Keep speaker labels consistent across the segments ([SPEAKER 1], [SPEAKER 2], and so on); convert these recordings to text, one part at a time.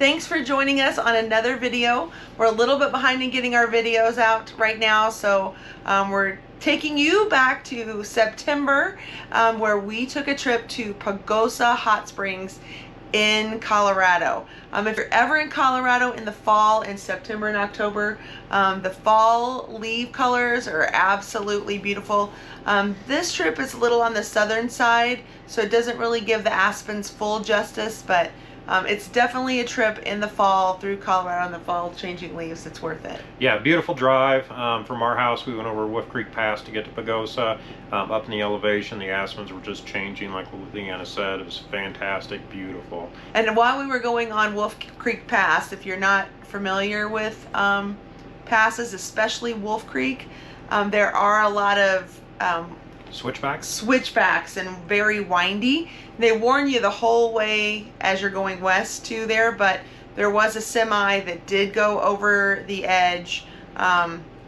[SPEAKER 1] thanks for joining us on another video. We're a little bit behind in getting our videos out right now, so we're taking you back to September, where we took a trip to Pagosa Hot Springs in Colorado. If you're ever in Colorado in the fall, in September and October, the fall leaf colors are absolutely beautiful. This trip is a little on the southern side, so it doesn't really give the aspens full justice, but it's definitely a trip in the fall through Colorado in the fall, changing leaves. It's worth it.
[SPEAKER 2] Yeah, beautiful drive. From our house, we went over Wolf Creek Pass to get to Pagosa. Up in the elevation, the aspens were just changing, like Leanna said. It was fantastic, beautiful.
[SPEAKER 1] And while we were going on Wolf Creek Pass, if you're not familiar with passes, especially Wolf Creek, there are a lot of switchbacks and very windy. They warn you the whole way as you're going west to there, but there was a semi that did go over the edge,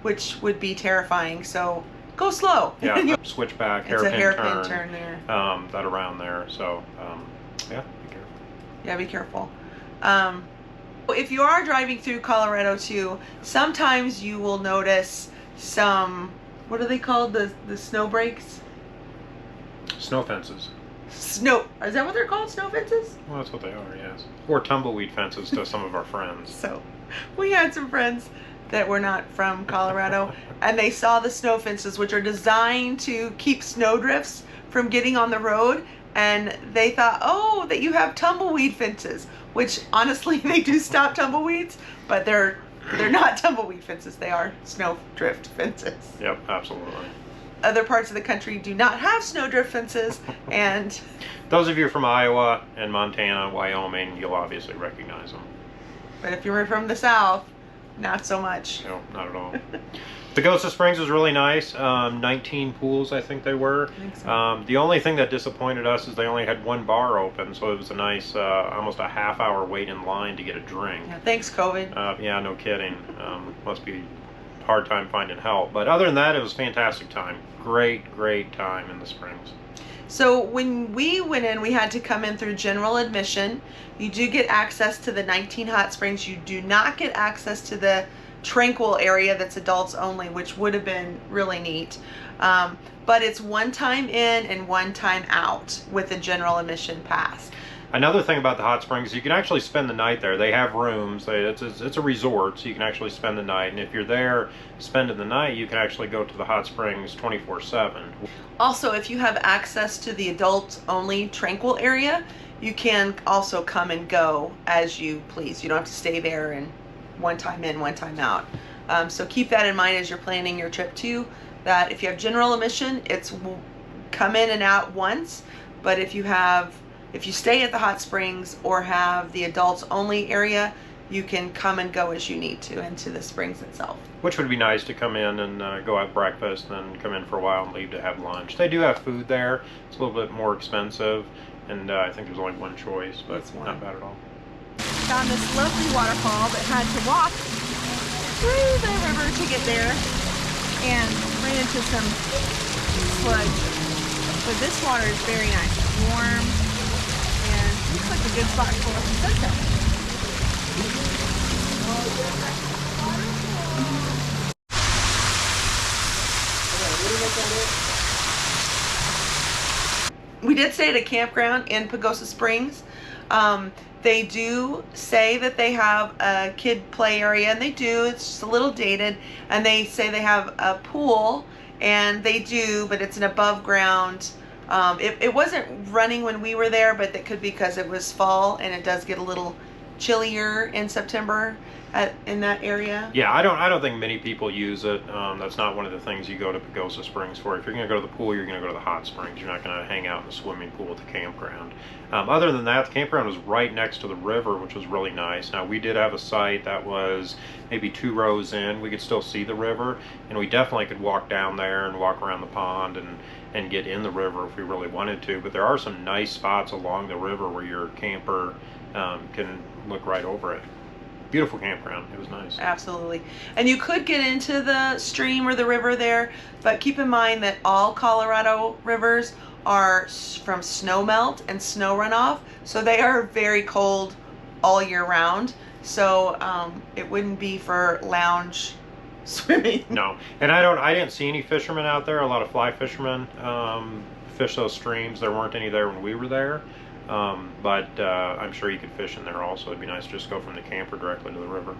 [SPEAKER 1] which would be terrifying, so go slow.
[SPEAKER 2] Yeah, switchback,
[SPEAKER 1] hairpin turn there.
[SPEAKER 2] That around there, so yeah, be careful.
[SPEAKER 1] Yeah, be careful. If you are driving through Colorado too, sometimes you will notice some, what are they called? The snow breaks?
[SPEAKER 2] Snow fences.
[SPEAKER 1] Snow, is that what they're called? Snow fences?
[SPEAKER 2] Well, that's what they are, yes. Or tumbleweed fences to some of our friends.
[SPEAKER 1] So, we had some friends that were not from Colorado, and they saw the snow fences, which are designed to keep snowdrifts from getting on the road, and they thought, oh, that you have tumbleweed fences, which honestly, they do stop tumbleweeds, but they're not tumbleweed fences, they are snowdrift fences.
[SPEAKER 2] Yep, absolutely.
[SPEAKER 1] Other parts of the country do not have snowdrift fences, and
[SPEAKER 2] those of you from Iowa and Montana, Wyoming, you'll obviously recognize them.
[SPEAKER 1] But if you're from the south, not so much.
[SPEAKER 2] No, not at all. Pagosa Springs was really nice. 19 pools, I think they were.
[SPEAKER 1] I think so.
[SPEAKER 2] The only thing that disappointed us is they only had one bar open, so it was a nice, almost a half-hour wait in line to get a drink.
[SPEAKER 1] Yeah, thanks, COVID.
[SPEAKER 2] Yeah, no kidding. Must be a hard time finding help. But other than that, it was a fantastic time. Great time in the Springs.
[SPEAKER 1] So when we went in, we had to come in through general admission. You do get access to the 19 hot springs. You do not get access to the tranquil area that's adults only, which would have been really neat. But it's one time in and one time out with the general admission pass.
[SPEAKER 2] Another thing about the hot springs, you can actually spend the night there. They have rooms. It's a resort, so you can actually spend the night. And if you're there spending the night, you can actually go to the hot springs 24/7.
[SPEAKER 1] Also, if you have access to the adults only tranquil area, you can also come and go as you please. You don't have to stay there and one time in, one time out. So keep that in mind as you're planning your trip too, that if you have general admission, it's come in and out once. But if you stay at the hot springs or have the adults only area, you can come and go as you need to into the springs itself. Which
[SPEAKER 2] would be nice to come in and go have breakfast, then come in for a while and leave to have lunch. They do have food there. It's a little bit more expensive, and I think there's only one choice, but it's not bad at all.
[SPEAKER 1] Found this lovely waterfall but had to walk through the river to get there and ran into some sludge. But this water is very nice, warm, and looks like a good spot for a sunset. We did stay at a campground in Pagosa Springs. They do say that they have a kid play area, and they do. It's just a little dated, and they say they have a pool, and they do, but it's an above ground. It wasn't running when we were there, but that could be because it was fall, and it does get a little chillier in September in that area.
[SPEAKER 2] Yeah, I don't think many people use it. That's not one of the things you go to Pagosa Springs for. If you're going to go to the pool, you're going to go to the hot springs. You're not going to hang out in the swimming pool at the campground. Other than that, the campground was right next to the river, which was really nice. Now, we did have a site that was maybe 2 rows in. We could still see the river, and we definitely could walk down there and walk around the pond and get in the river if we really wanted to. But there are some nice spots along the river where your camper can look right over it. Beautiful campground. It was nice.
[SPEAKER 1] Absolutely. And you could get into the stream or the river there, but keep in mind that all Colorado rivers are from snow melt and snow runoff, so they are very cold all year round. So it wouldn't be for lounge swimming.
[SPEAKER 2] No, and I didn't see any fishermen out there. A lot of fly fishermen fish those streams. There weren't any there when we were there, but I'm sure you could fish in there also. It'd be nice to just go from the camper directly to the river.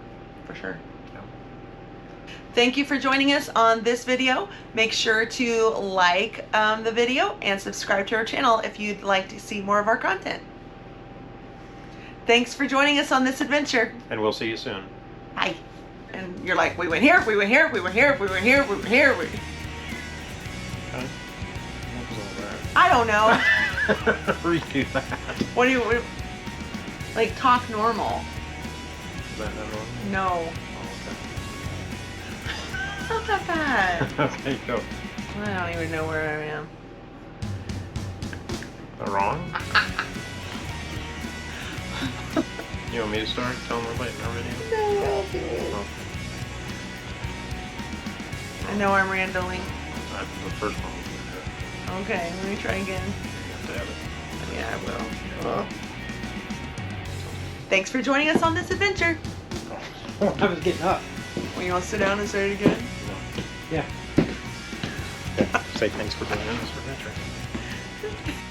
[SPEAKER 1] For sure.
[SPEAKER 2] Yeah.
[SPEAKER 1] Thank you for joining us on this video. Make sure to like the video and subscribe to our channel if you'd like to see more of our content. Thanks for joining us on this adventure.
[SPEAKER 2] And we'll see you soon.
[SPEAKER 1] Bye. And you're like, we went here, we went here, we went here, we went here, we went here.
[SPEAKER 2] Okay. What was all that?
[SPEAKER 1] I don't know.
[SPEAKER 2] Redo that.
[SPEAKER 1] What do you, like, talk normal?
[SPEAKER 2] Is that not normal?
[SPEAKER 1] No.
[SPEAKER 2] Oh,
[SPEAKER 1] Not that bad.
[SPEAKER 2] okay. Okay, go.
[SPEAKER 1] I don't even know where I am.
[SPEAKER 2] Is that wrong? You want me to start? Tell them we're late in our video?
[SPEAKER 1] No, I'll do it.
[SPEAKER 2] Oh,
[SPEAKER 1] I know I'm rambling.
[SPEAKER 2] that's the first one.
[SPEAKER 1] Okay, let me try again.
[SPEAKER 2] You have to have it.
[SPEAKER 1] Yeah, I will. Oh. Thanks for joining us on this adventure.
[SPEAKER 2] I was getting up.
[SPEAKER 1] Well, you want to sit down and start it again?
[SPEAKER 2] Yeah. Say thanks for joining us for adventure.